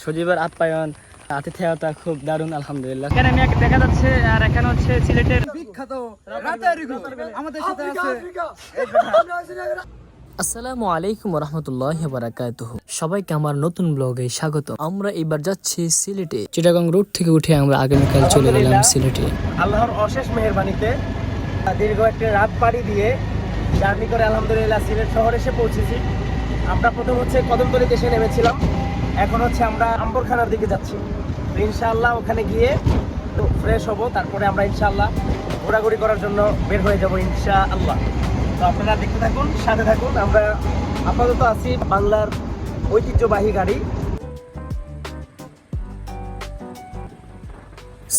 সজীবের আপ্যায়ন আতিথেয়তা খুব দারুণ আলহামদুলিল্লাহ। এখানে দেখা যাচ্ছে আর এখানে হচ্ছে সিলেটের বিখ্যাত আমাদের সাথে আছে। আসসালামু আলাইকুম ওয়া বারাকাতুহু। সবাইকে আমার নতুন ব্লগে স্বাগত। আমরা এবার যাচ্ছি সিলেটে। চিটাগাং রোড থেকে উঠে আমরা আগামীকাল চলে গেলাম সিলেটে। আল্লাহর অশেষ মেহেরবানিতে দীর্ঘ একটা রাত পাড়ি দিয়ে জার্নি করে আলহামদুলিল্লাহ সিলেট শহরে এসে পৌঁছেছি। আমরা প্রথম হচ্ছে কদমতলীতে এসে নেমেছিলাম, এখন হচ্ছে আমরা আম্বরখানার দিকে যাচ্ছি। ইনশাআল্লাহ ওখানে গিয়ে ফ্রেশ হব, তারপরে আমরা ইনশাআল্লাহ ঘোরাঘুরি করার জন্য বের হয়ে যাবো ইনশাআল্লাহ। তো আপনারা দেখতে থাকুন, সাথে থাকুন। আমরা আপাতত আছি বাংলার ঐতিহ্যবাহী গাড়ি।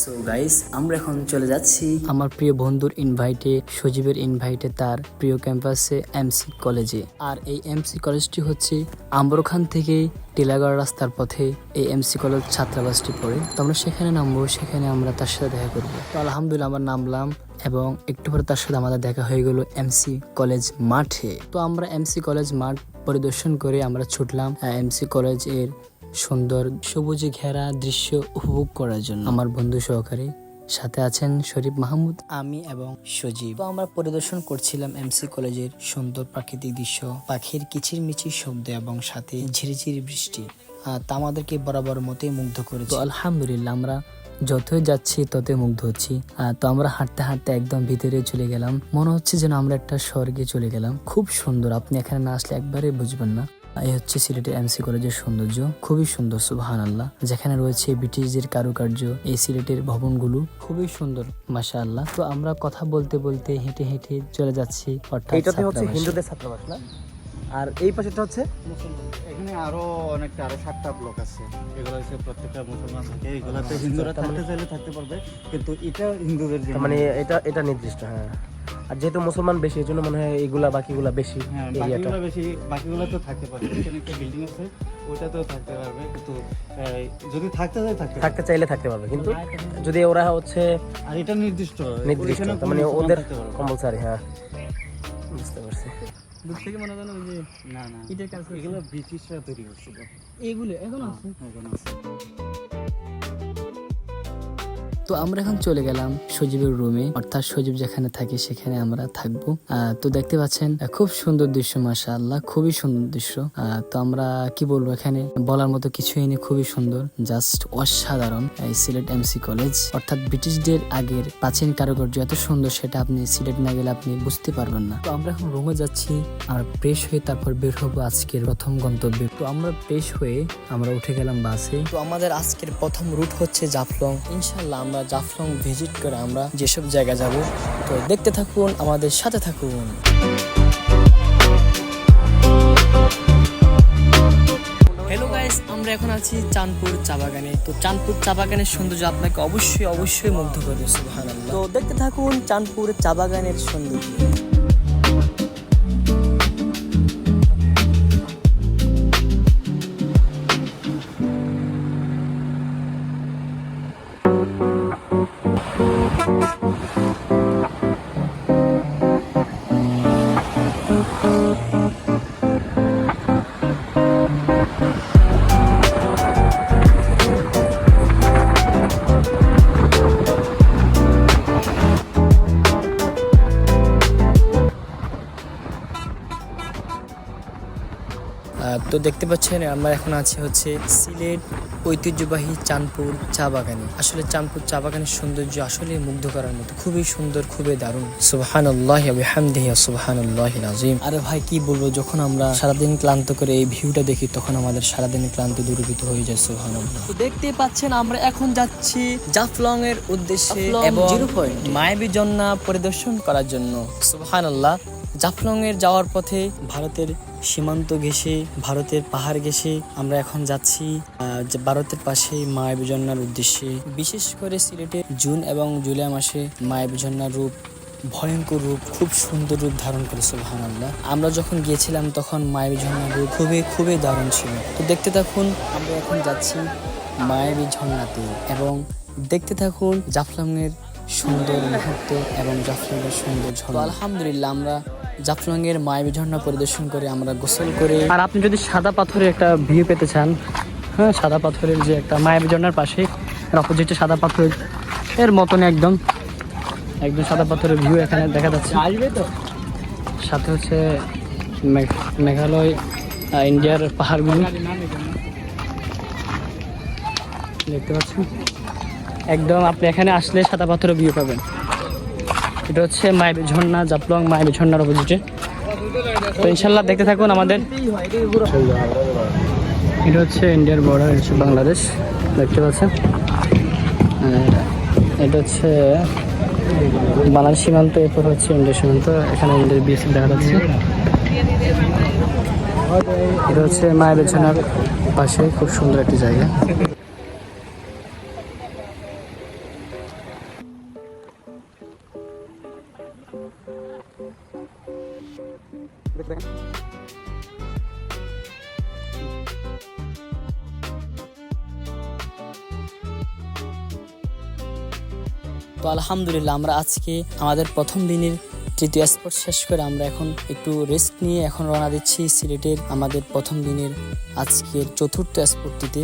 সো গাইস, আমরা এখন চলে যাচ্ছি আমার প্রিয় বন্ধুর ইনভাইটে, সজীবের ইনভাইটে তার প্রিয় ক্যাম্পাসে এমসি কলেজে। আর এই এমসি কলেজটি হচ্ছে আম্বরখান থেকে টিলাগড় রাস্তার পথে এই এমসি কলেজ ছাত্রাবাসটি পড়ে। তো আমরা সেখানে নামবো, সেখানে আমরা তার সাথে দেখা করবো। তো আলহামদুলিল্লাহ আমরা নামলাম এবং একটু পরে তার সাথে আমাদের দেখা হয়ে গেল এমসি কলেজ মাঠে। তো আমরা এমসি কলেজ মাঠ পরিদর্শন করে আমরা ছুটলাম এমসি কলেজ এর সুন্দর সবুজে ঘেরা দৃশ্য উপভোগ করার জন্য। আমার বন্ধু সহকারে সাথে আছেন শরীফ মাহমুদ, আমি এবং সজীব। তো আমরা পরিদর্শন করছিলাম এমসি কলেজের সুন্দর প্রাকৃতিক দৃশ্য, পাখির কিচিরমিচির শব্দ এবং সাথে ঝিরিঝিরি বৃষ্টি। তা আমাদেরকে বরাবর মতোই মুগ্ধ করেছে। আলহামদুলিল্লাহ আমরা যতই যাচ্ছি ততই মুগ্ধ হচ্ছি। তো আমরা হাঁটতে হাঁটতে একদম ভিতরে চলে গেলাম, মনে হচ্ছে যেন আমরা একটা স্বর্গে চলে গেলাম। খুব সুন্দর, আপনি এখানে না আসলে একবারে বুঝবেন না। এই হচ্ছে সিলেটের এমসি কলেজের সৌন্দর্য, খুবই সুন্দর সুবহানাল্লাহ। যেখানে রয়েছে ব্রিটিশদের কারুকার্য, এই সিলেটের ভবনগুলো খুবই সুন্দর মাশাআল্লাহ। তো আমরা কথা বলতে বলতে হেঁটে হেঁটে চলে যাচ্ছি। অর্থাৎ এটাতে হচ্ছে হিন্দুদের ছাত্রাবাস না, আর এই পাশেটা হচ্ছে এখানে আরো অনেকটা, আরো 7টা ব্লক আছে। এগুলো হচ্ছে প্রত্যেকটা মুসলমান থাকে, এগুলাতে হিন্দুরা থাকতে চাইলে থাকতে পারবে, কিন্তু এটা হিন্দুদের জন্য, মানে এটা নির্দিষ্ট। হ্যাঁ, আর যেহেতু মুসলমান বেশি এই জন্য মনে হয় এইগুলা বাকিগুলা বেশি, বাকিগুলো বেশি, বাকিগুলো তো থাকতে পারবে। এখানে একটা বিল্ডিং আছে, ওইটাতেও থাকতে পারবে, কিন্তু যদি থাকতে চাই থাকতে চাইলে থাকতে পারবে, কিন্তু যদি ওরা হচ্ছে আর এটা নির্দিষ্ট মানে ওদের কম্পালসারি। হ্যাঁ, বুঝতে পারছি। দূর থেকে মনে করেন ওই যে না এটার কাজ, এগুলো ব্রিটিশরা তৈরি করছিল, এগুলো এখন আছে। তো আমরা এখন চলে গেলাম সজীবের রুমে, অর্থাৎ সজীব যেখানে থাকে সেখানে আমরা থাকবো। তো দেখতে পাচ্ছেন খুব সুন্দর দৃশ্য মাশাআল্লাহ, খুবই সুন্দর দৃশ্য। তো আমরা কি বলবো, এখানে বলার মতো কিছুই নেই, খুবই সুন্দর, জাস্ট অসাধারণ। এই সিলেট এমসি কলেজ, অর্থাৎ ব্রিটিশদের আগের প্রাচীন কারুকার্য এত সুন্দর, সেটা আপনি সিলেট না গেলে আপনি বুঝতে পারবেন না। তো আমরা এখন রুমে যাচ্ছি, আমরা ফ্রেশ হয়ে তারপর বের হবো আজকের প্রথম গন্তব্যে। তো আমরা ফ্রেশ হয়ে আমরা উঠে গেলাম বাসে। তো আমাদের আজকের প্রথম রুট হচ্ছে জাফলং। ইনশাল্লাহ আমরা জাফলং ভিজিট করে আমরা যেসব জায়গা যাব, তো দেখতে থাকুন, আমাদের সাথে থাকুন। হ্যালো গাইস, আমরা এখন আছি চাঁদপুর চা বাগানে। তো চাঁদপুর চা বাগানের সৌন্দর্য আপনাকে অবশ্যই মুগ্ধ করবে সুবহানাল্লাহ। তো দেখতে থাকুন চাঁদপুর চা বাগানের সৌন্দর্য। তো দেখতে পাচ্ছেন আমরা এখন আছি হচ্ছে সিলেট ঐতিহ্যবাহী চাঁদপুর চা বাগানে। আসলে চাঁদপুর চা বাগানের সৌন্দর্য আসলে মুগ্ধ করার মতো, খুবই সুন্দর, খুবই দারুণ। সুবহানাল্লাহি ওয়া বিহামদিহি সুবহানাল্লাহিল আযীম। আরে ভাই কি বলবো, যখন আমরা সারাদিন ক্লান্ত করে এই ভিউটা দেখি তখন আমাদের সারাদিনের ক্লান্তি দূরীভূত হয়ে যায় সুবহানাল্লাহ। তো দেখতে পাচ্ছেন আমরা এখন যাচ্ছি জাফলং এর উদ্দেশ্যে এবং মায়াবী ঝর্ণা পরিদর্শন করার জন্য। সুবহানাল্লাহ, জাফলং এর যাওয়ার পথে ভারতের সীমান্ত ঘেঁষে, ভারতের পাহাড় ঘেঁষে আমরা এখন যাচ্ছি ভারতের পাশে মায়াবী ঝর্ণার উদ্দেশ্যে। বিশেষ করে সিলেটে জুন এবং জুলাই মাসে মায়াবী ঝর্ণার রূপ ভয়ঙ্কর রূপ, খুব সুন্দর রূপ ধারণ করে সুবহানাল্লাহ। আমরা যখন গিয়েছিলাম তখন মায়াবী ঝর্ণার রূপ খুবই দারুণ ছিল। তো দেখতে থাকুন, আমরা এখন যাচ্ছি মায়াবী ঝর্ণাতে এবং দেখতে থাকুন জাফলং এর সুন্দর মুহূর্ত এবং জাফলং এর সুন্দর ঝর্ণা। আলহামদুলিল্লাহ আমরা জাফলং এর মায়াবী ঝর্ণা পরিদর্শন করে আমরা গোসল করে, আর আপনি যদি সাদা পাথরের একটা ভিউ পেতে চান হ্যাঁ, সাদা পাথরের যে একটা মায়াবী ঝর্ণার পাশে অপোজিটে সাদা পাথর এর মতন একদম সাদা পাথরের ভিউ এখানে দেখা যাচ্ছে। আসবে তো সাথে হচ্ছে মেঘালয় ইন্ডিয়ার পাহাড়গুলো দেখতে পাচ্ছেন। একদম আপনি এখানে আসলে সাদা পাথরের ভিউ পাবেন। এটা হচ্ছে মায়াবী ঝর্ণা, জাফলং মায়াবী ঝর্ণার অপোজিটে। তো ইনশাল্লাহ দেখতে থাকুন আমাদের। এটা হচ্ছে ইন্ডিয়ার বর্ডার, এটা হচ্ছে বাংলাদেশ দেখতে পাচ্ছেন। এটা হচ্ছে বাংলাদেশ সীমান্ত, এরপর হচ্ছে ইন্ডিয়ার সীমান্ত। এখানে ইন্ডিয়ার বিএসএফ দেখা যাচ্ছে। এটা হচ্ছে মায়াবী ঝর্ণার পাশে খুব সুন্দর একটি জায়গা। তো আলহামদুলিল্লাহ আমরা আজকে আমাদের প্রথম দিনের তৃতীয় স্পট শেষ করে আমরা এখন একটু রেস্ট নিয়ে এখন রওনা দিচ্ছি সিলেটের আমাদের প্রথম দিনের আজকের চতুর্থ স্পটটিতে।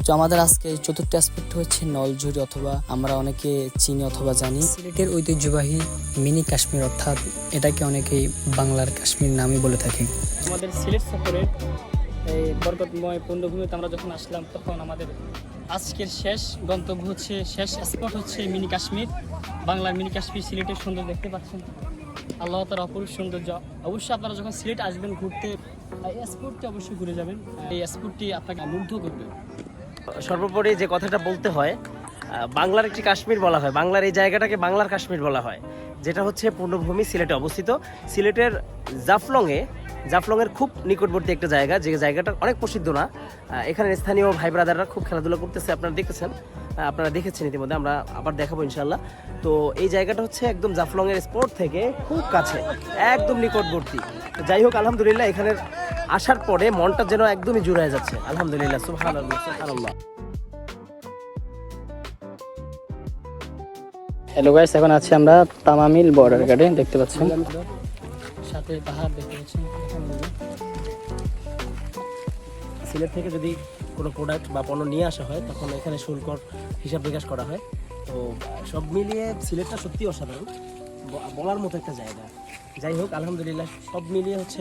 তো আমাদের আজকে চতুর্থ স্পট হচ্ছে নলঝুরি, অথবা আমরা অনেকে চিনি অথবা জানি সিলেটের ঐতিহ্যবাহী মিনি কাশ্মীর, অর্থাৎ এটাকে অনেকেই বাংলার কাশ্মীর নামে বলে থাকে। আমাদের সিলেট সফরের এই বরকতময় পূর্ণভূমিতে আমরা যখন আসলাম তখন আমাদের আজকের শেষ গন্তব্য হচ্ছে, শেষ স্পট হচ্ছে মিনি কাশ্মীর, বাংলার মিনি কাশ্মীর। সিলেটের সুন্দর দেখতে পাচ্ছেন, আল্লাহ তাআলার অপরূপ সৌন্দর্য। অবশ্যই আপনারা যখন সিলেট আসবেন ঘুরতে, এই স্পটটি অবশ্যই ঘুরে যাবেন। এই স্পটটি আপনাকে মুগ্ধ করবে। সর্বোপরি যে কথাটা বলতে হয়, বাংলার একটি কাশ্মীর বলা হয়, বাংলার এই জায়গাটাকে বাংলার কাশ্মীর বলা হয়, যেটা হচ্ছে পূর্ণভূমি সিলেটে অবস্থিত। সিলেটের জাফলংয়ের খুব নিকটবর্তী একটা জায়গা, যে জায়গাটা অনেক প্রসিদ্ধ না। এখানে স্থানীয় ভাই ব্রাদাররা খুব খেলাধুলা করতেছে, আপনারা দেখেছেন ইতিমধ্যে, আমরা আবার দেখাবো ইনশাল্লাহ। তো এই জায়গাটা হচ্ছে একদম জাফলংয়ের স্পট থেকে খুব কাছে, একদম নিকটবর্তী। যাই হোক, আলহামদুলিল্লাহ এখানে আসার পরে মনটা যেন একদমই জুড়ে যাচ্ছে। আলহামদুলিল্লাহ, সুবহানাল্লাহ, সুবহানাল্লাহ। হ্যালো গাইস, এখন আছি আমরা তামামিল বর্ডার গার্ডে, দেখতে পাচ্ছেন সাথে পাহাড় দেখতে পাচ্ছেন। সিলেট থেকে যদি কোনো প্রোডাক্ট বা পণ্য নিয়ে আসা হয় তখন এখানে শুল্কর হিসাব বিকাশ করা হয়। তো সব মিলিয়ে সিলেটটা সত্যি অসাধারণ, বলার মতো একটা জায়গা। যাই হোক, আলহামদুলিল্লাহ সব মিলিয়ে হচ্ছে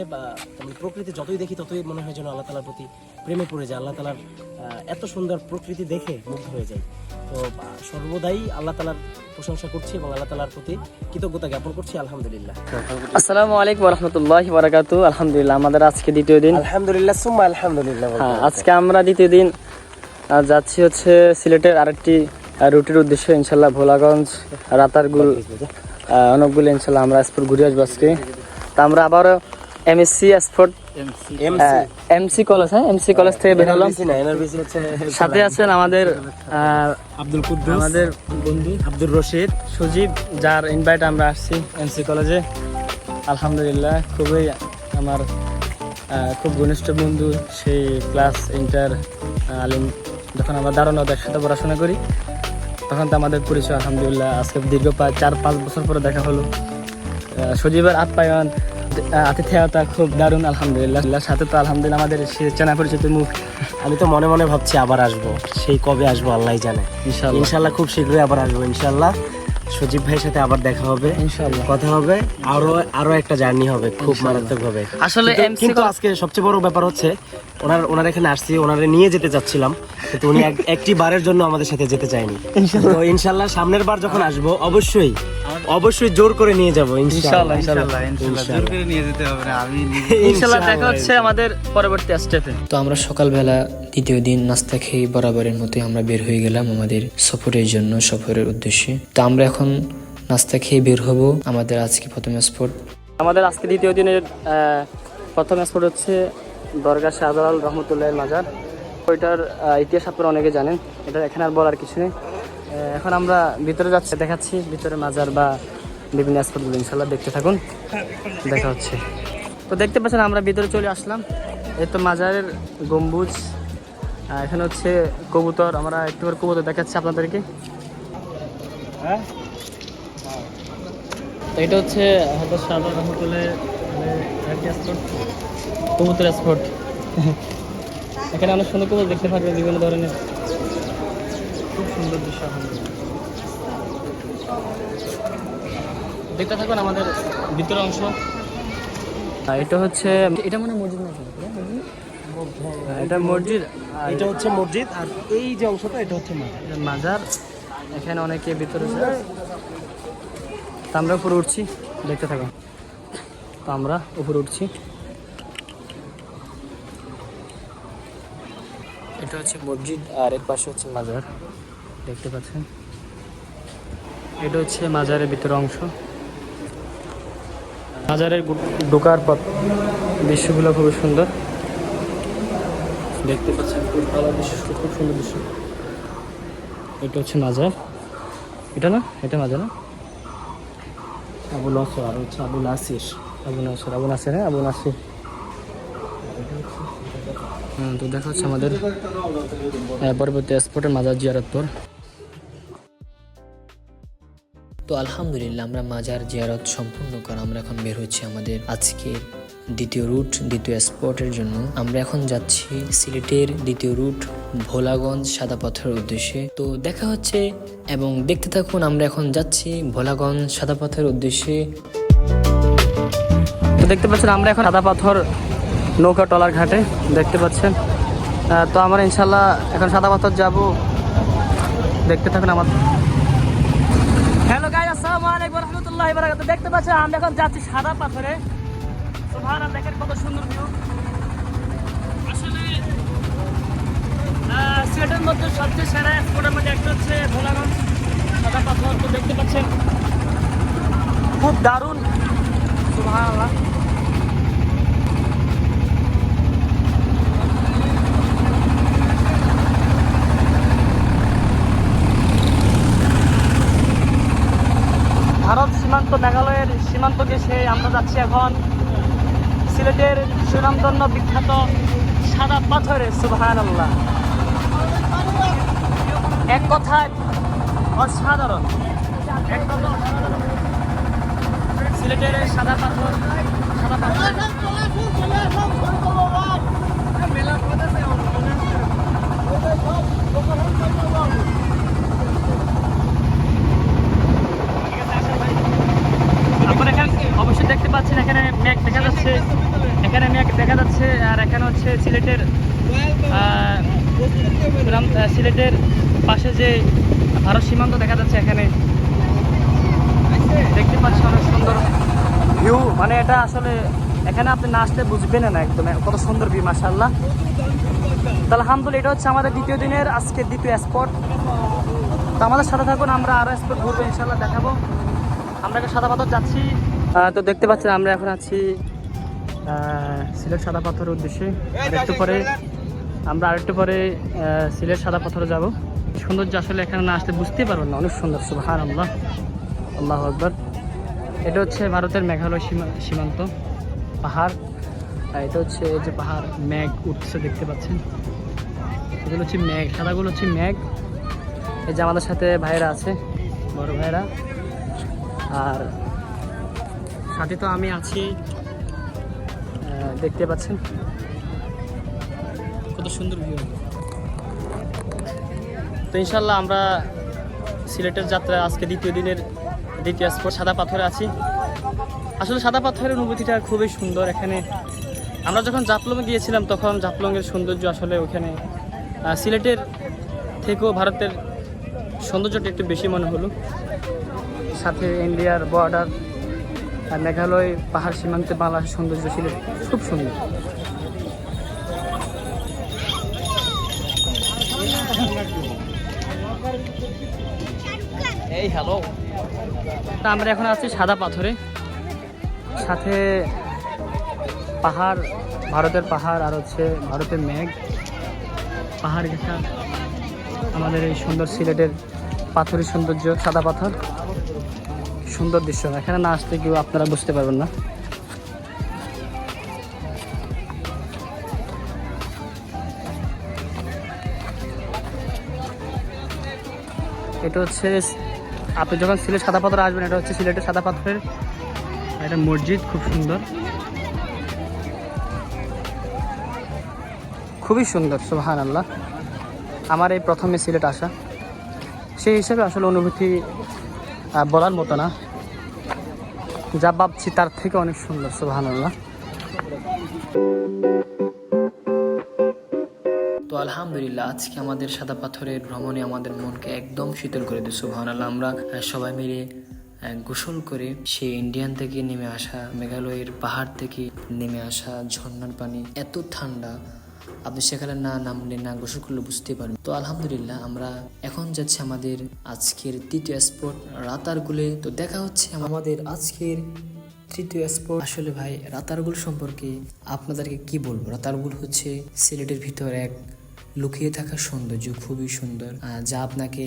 প্রকৃতি যতই দেখি ততই মনে হয় যেন আল্লাহ তালার প্রতি প্রেমে পড়ে যায়। আল্লাহ তালার এত সুন্দর প্রকৃতি দেখে মুগ্ধ হয়ে যায়। তো সর্বদাই আল্লাহ তালার প্রশংসা করছি এবং আল্লাহ তালার প্রতি কৃতজ্ঞতা জ্ঞাপন করছি। আলহামদুলিল্লাহ। আসসালামু আলাইকুম ওয়া রাহমাতুল্লাহি ওয়া বারাকাতুহু। আলহামদুলিল্লাহ আমাদের আজকে দ্বিতীয় দিন। আলহামদুলিল্লাহ সুম্মা আলহামদুলিল্লাহ। হ্যাঁ, আজকে আমরা দ্বিতীয় দিন যাচ্ছি হচ্ছে সিলেটের আরেকটি রুটের উদ্দেশ্যে, ইনশাল্লাহ ভোলাগঞ্জ, রাতারগুল, অনেকগুলো ইনশাল্লাহ আমরা স্পট ঘুরে আসবো আজকে। তা আমরা আবারও এমএসসি স্পট এমসি কলেজ, হ্যাঁ এমসি কলেজ থেকে বের হলাম। সাথে আছেন আমাদের আব্দুল কুদ্দুস, আমাদের বন্ধু আব্দুর রশিদ, সজীব, যার ইনভাইট আমরা আসছি এমসি কলেজে। আলহামদুলিল্লাহ খুবই আমার খুব ঘনিষ্ঠ বন্ধু, সেই ক্লাস ইন্টার আলিম যখন আমরা দারুণত একসাথে পড়াশোনা করি তখন তো আমাদের পরিচয়। আলহামদুলিল্লাহ আজকে দীর্ঘ 4-5 বছর পরে দেখা হলো। সজীবের আপ্যায়ন, আতিথেয়তা খুব দারুণ আলহামদুলিল্লাহ। সাথে তো আলহামদুলিল্লাহ আমাদের চেনা পরিচিত মুখ। আমি তো মনে মনে ভাবছি আবার আসবো, সেই কবে আসবো আল্লাহ জানে। ইনশাল্লাহ খুব শীঘ্রই আবার আসবো ইনশাল্লাহ। সজীব ভাইয়ের সাথে আবার দেখা হবে, ইনশাআল্লাহ কথা হবে, আরো একটা জার্নি হবে খুব মারাত্মক হবে। আসলে কিন্তু আজকে সবচেয়ে বড় ব্যাপার হচ্ছে ওনার এখানে আসছি, ওনারে নিয়ে যেতে চাচ্ছিলাম, কিন্তু উনি একটি বারের জন্য আমাদের সাথে যেতে চাইনি। তো ইনশাল্লাহ সামনের বার যখন আসবো অবশ্যই জোর করে নিয়ে যাবো ইনশাআল্লাহ। জোর করে নিয়ে যেতে হবে না, আমি ইনশাআল্লাহ দেখা হচ্ছে আমাদের পরবর্তী স্টেপে। তো আমরা সকালবেলা দ্বিতীয় দিন নাস্তা খেয়ে বরাবরের মতোই আমরা বের হয়ে গেলাম আমাদের সফরের উদ্দেশ্যে। তো আমরা এখন নাস্তা খেয়ে বের হব আমাদের আজকে প্রথম স্পট। আমাদের আজকে দ্বিতীয় দিনের প্রথম স্পট হচ্ছে দরগা শাহজালাল রহমতুল্লাহের মাজার। ওইটার ইতিহাস আপনারা অনেকে জানেন, এটা এখানে আর বলার কিছু নেই। এখন আমরা ভিতরে যাচ্ছি, দেখাচ্ছি ভিতরে মাজার বা বিভিন্ন স্পটগুলো, ইনশাল্লাহ দেখতে থাকুন, দেখা হচ্ছে। তো দেখতে পাচ্ছেন আমরা ভিতরে চলে আসলাম। এই তো মাজারের গম্বুজ, এখানে হচ্ছে কবুতর, আমরা একটু করে কবুতর দেখাচ্ছি আপনাদেরকে। হ্যাঁ, এটা হচ্ছে হযরত শাহজালাল রহমতুল্লাহ স্পট, কবুতর স্পট। এখানে অনেক সুন্দর করে দেখতে পারবেন বিভিন্ন ধরনের খুব সুন্দর দৃশ্য। দেখতে থাকুন আমাদের ভিতরের অংশ। এটা হচ্ছে, এটা মানে মসজিদ না? এটা মসজিদ, এটা হচ্ছে মসজিদ, আর এই যে অংশটা এটা হচ্ছে মাজার। মাজার। এখানে অনেকে ভিতরে, তো আমরা উপরে উঠছি, দেখতে থাকো। তো আমরা উপরে উঠছি। এটা হচ্ছে মসজিদ আর এর পাশে হচ্ছে মাজার, দেখতে পাচ্ছেন। এটা হচ্ছে মাজারের ভিতরের অংশ। মাজারের ঢোকার পথ, দৃশ্যগুলো খুবই সুন্দর দেখতে পাচ্ছেন, খুব ভালো দৃশ্য, খুব সুন্দর দৃশ্য। এটা হচ্ছে মাজার, এটা না, এটা মাজার না, আবু নসর আর হচ্ছে আবু নাসির। আবু নাসির, আবু নাসির, হ্যাঁ আবু নাসির। তো দেখা হচ্ছে আমাদের পরবর্তী স্পটের মাজার জিয়ারত পর। তো আলহামদুলিল্লাহ আমরা মাজার জিয়ারত সম্পূর্ণ করে আমরা এখন বের হচ্ছি আমাদের আজকের দ্বিতীয় রুট, দ্বিতীয় স্পটের জন্য। আমরা এখন যাচ্ছি সিলেটের দ্বিতীয় রুট ভোলাগঞ্জ সাদা পাথরের উদ্দেশ্যে। তো দেখা হচ্ছে এবং দেখতে থাকুন। আমরা এখন যাচ্ছি ভোলাগঞ্জ সাদা পাথরের উদ্দেশ্যে। তো দেখতে পাচ্ছেন আমরা এখন সাদা পাথর নৌকা টলার ঘাটে, দেখতে পাচ্ছেন। তো আমরা ইনশাল্লাহ এখন সাদা পাথর যাব, দেখতে থাকুন আমার। হ্যালো গাইস, আসসালামু আলাইকুম ওয়া রাহমাতুল্লাহি ওয়া বারাকাতুহু। দেখতে পাচ্ছেন আমরা এখন যাচ্ছি সাদা পাথরে। সুবহানাল্লাহ, দেখেন কত সুন্দর ভিউ। আসলে সিলেটের মধ্যে সবচেয়ে সেরা স্পটের মধ্যে একটা হচ্ছে ভোলাগঞ্জ সাদা পাথর। তো দেখতে পাচ্ছেন খুব দারুণ, সুবহানাল্লাহ। ভারত সীমান্ত, মেঘালয়ের সীমান্ত ঘেঁষে আমরা যাচ্ছি এখন সিলেটের সুনামধন্য বিখ্যাত সাদা পাথরে। সুবহানাল্লাহ, এক কথায় অসাধারণ, এক কথায় অসাধারণ। সিলেটের সাদা পাথর, সাদা পাথর। আপনারা এখানে অবশ্যই দেখতে পাচ্ছেন, এখানে মেঘ দেখা যাচ্ছে, এখানে মেঘ দেখা যাচ্ছে। আর এখানে হচ্ছে সিলেটের সিলেটের পাশে যে ভারত সীমান্ত দেখা যাচ্ছে, এখানে দেখতে পাচ্ছি অনেক সুন্দর ভিউ। মানে এটা আসলে এখানে আপনি না আসলে বুঝবেন না একদম কত সুন্দর ভিউ, মাশাআল্লাহ। তো আলহামদুলিল্লাহ, এটা হচ্ছে আমাদের দ্বিতীয় দিনের আজকে দ্বিতীয় স্পট। তো আমাদের সাথে থাকুন, আমরা আরও স্পট ঘুরবো ইনশাল্লাহ, দেখাবো। আমরা এখন সাদা পাথর যাচ্ছি। তো দেখতে পাচ্ছেন আমরা এখন আছি সিলেট সাদা পাথরের উদ্দেশ্যে। আরেকটু পরে সিলেট সাদা পাথরে যাব। সৌন্দর্য আসলে এখানে না আসলে বুঝতেই পারবেন না, অনেক সুন্দর। সুবহানাল্লাহ, আল্লাহু আকবার। এটা হচ্ছে ভারতের মেঘালয় সীমান্ত পাহাড়। এটা হচ্ছে এই যে পাহাড়, মেঘ উঠছে দেখতে পাচ্ছেন। এগুলো হচ্ছে মেঘ, সাদাগুলো হচ্ছে মেঘ। এই যে আমাদের সাথে ভাইরা আছে, বড় ভাইরা, আর সাথে তো আমি আছি, দেখতে পাচ্ছেন কত সুন্দর ভিউ। তো ইনশাল্লাহ আমরা সিলেটের যাত্রা আজকে দ্বিতীয় দিনের দ্বিতীয় স্পট সাদা পাথরে আছি। আসলে সাদা পাথরের অনুভূতিটা খুবই সুন্দর। এখানে আমরা যখন জাফলংয়ে গিয়েছিলাম তখন জাফলংয়ের সৌন্দর্য আসলে ওখানে সিলেটের থেকেও ভারতের সৌন্দর্যটা একটু বেশি মনে হলো। সাথে ইন্ডিয়ার বর্ডার আর মেঘালয় পাহাড় সীমান্তে বাংলাদেশের সৌন্দর্য ছিল খুব সুন্দর। এই হ্যালো, তা আমরা এখন আছি সাদা পাথরে, সাথে পাহাড়, ভারতের পাহাড় আর হচ্ছে ভারতের মেঘ, পাহাড় ঘেঁষা আমাদের এই সুন্দর সিলেটের পাথরের সৌন্দর্য, সাদা পাথর, সুন্দর দৃশ্য। এখানে না আসতে কেউ আপনারা বুঝতে পারবেন না। এটা হচ্ছে আপনি যখন সিলেট সাদা পাথর আসবেন, এটা হচ্ছে সিলেটের সাদা পাথরের একটা মসজিদ, খুব সুন্দর, খুবই সুন্দর, সুবহানাল্লাহ। আমার এই প্রথমে সিলেট আসা, সেই হিসেবে আসলে অনুভূতি বলার মতো না, যা ভাবছি তার থেকে অনেক সুন্দর, সুবহানাল্লাহ। তো আলহামদুলিল্লাহ, আজকে আমাদের সাদা পাথরের ভ্রমণে আমাদের মনকে একদম শীতল করে দিচ্ছে, সুবহানাল্লাহ। আমরা সবাই মিলে গোসল করে সেই ইন্ডিয়ান থেকে নেমে আসা, মেঘালয়ের পাহাড় থেকে নেমে আসা ঝর্ণার পানি এত ঠান্ডা, আপনি সেখানে না নামলে না গোসল করলে বুঝতে পারবেন। তো আলহামদুলিল্লাহ, আমরা এখন যাচ্ছি আমাদের আজকের তৃতীয় স্পট রাতারগুলে। তো দেখা হচ্ছে আমাদের আজকের তৃতীয় স্পট। আসলে ভাই, রাতারগুল সম্পর্কে আপনাদেরকে কি বলবো। রাতারগুল হচ্ছে সিলেটের ভিতর এক লুকিয়ে থাকা সৌন্দর্য, খুবই সুন্দর, যা আপনাকে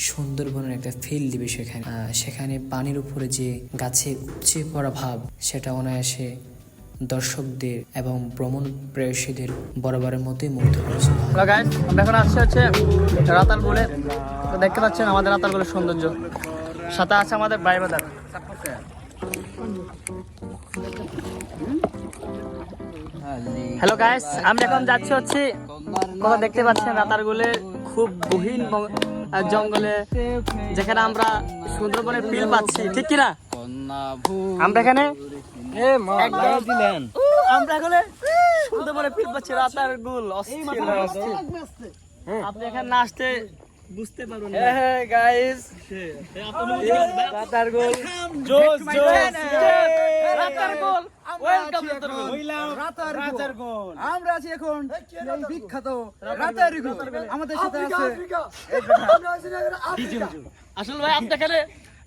সুন্দরবনের একটা ফিল দিবে। সেখানে পানির উপরে যে গাছে উপচে পড়া ভাব, সেটা অনায়াসে দর্শকদের এবং ভ্রমণ প্রেয়সীদের বরাবরের মতোই মুগ্ধ করেছে। হ্যালো গাইস, আমরা এখন আসছি হচ্ছে রাতারগুলে। তো দেখতে পাচ্ছেন আমাদের রাতারগুলের সৌন্দর্য, সাথে আছে আমাদের ভাই বাদার। হ্যালো গাইস, আমরা এখন যাচ্ছি হচ্ছে কোথাও দেখতে পাচ্ছেন রাতারগুলে খুব গহীন জঙ্গলে, যেখানে আমরা সুন্দরবনের ফিল পাচ্ছি, ঠিক কিনা? আমরা এখানে আমরা এখানে সুন্দরবনের ফিল পাচ্ছি। রাতারগুল আপনি এখানে না আসতে বুঝতে পারবেন না। গাইস, রাতারগুল জোস জোস, রাতারগুল ওয়েলকাম রাতারগুল। আমরা আছি এখন এই বিখ্যাত রাতারগুল। আমাদের সাথে আছে আসলে ভাই, আপনি এখানে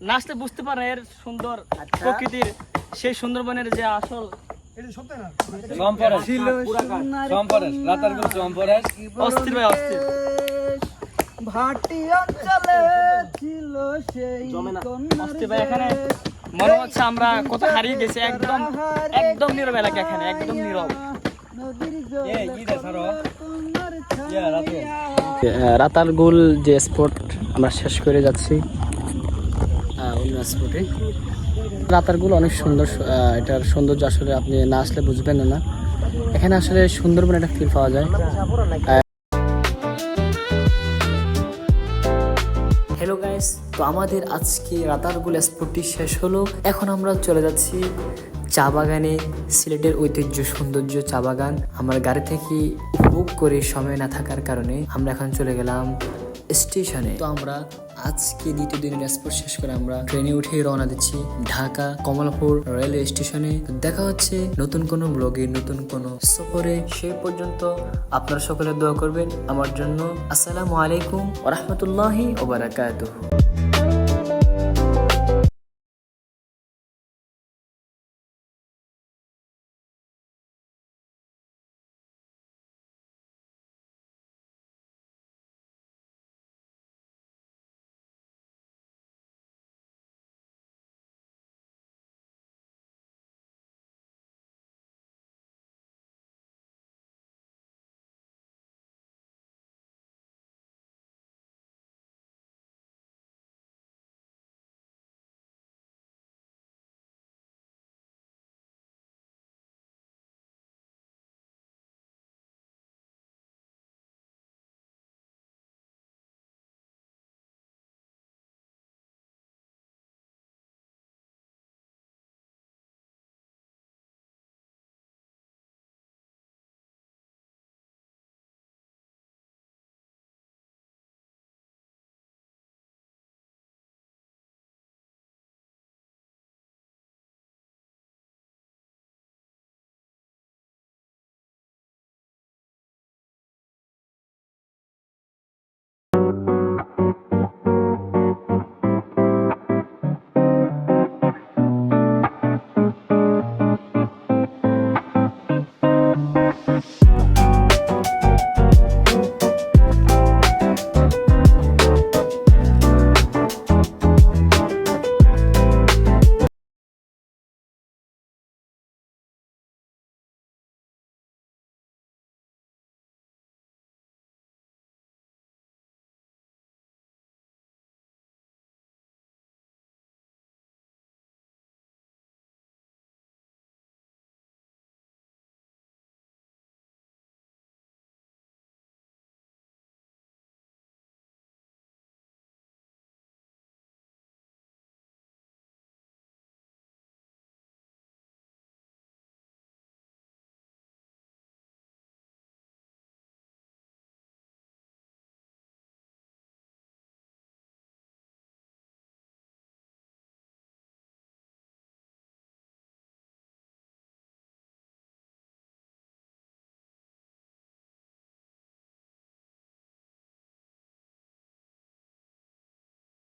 নাচতে বুঝতে পারেন এর সুন্দর প্রকৃতির, সেই সুন্দরবনের যে আসল অস্থির ভাই, অস্থির। ভাটি অঞ্চলে ছিল সেই অস্থির ভাই, এখানে মনে হচ্ছে আমরা কোথায় হারিয়ে গেছি। একদম একদম নীরব এলাকা, এখানে একদম নীরব। রাতারগুল যে স্পট আমরা শেষ করে যাচ্ছি অন্য স্পটে। রাতারগুল অনেক সুন্দর, এটার সৌন্দর্য আসলে আপনি না আসলে বুঝবেন না। এখানে আসলে সুন্দরবন একটা ফিল পাওয়া যায়। হ্যালো গাইস, তো আমাদের আজকে রাতারগুল স্পটটি শেষ হলো। এখন আমরা চলে যাচ্ছি চা বাগানে। সিলেটের ঐতিহ্য সৌন্দর্য চা বাগান আমার গাড়ি থেকে বুক করে সময় না থাকার কারণে আমরা এখন চলে গেলাম স্টেশনে। তো আমরা আজকে দ্বিতীয় দিনের স্পট শেষ করে আমরা ট্রেনে উঠে রওনা দিচ্ছি ঢাকা কমলাপুর রেলওয়ে স্টেশনে। দেখা হচ্ছে নতুন কোনো ব্লগে, নতুন কোনো সফরে। সে পর্যন্ত আপনারা সকলে দোয়া করবেন আমার জন্য। আসসালামু আলাইকুম ওয়া রাহমাতুল্লাহি ওয়া বারাকাতুহু।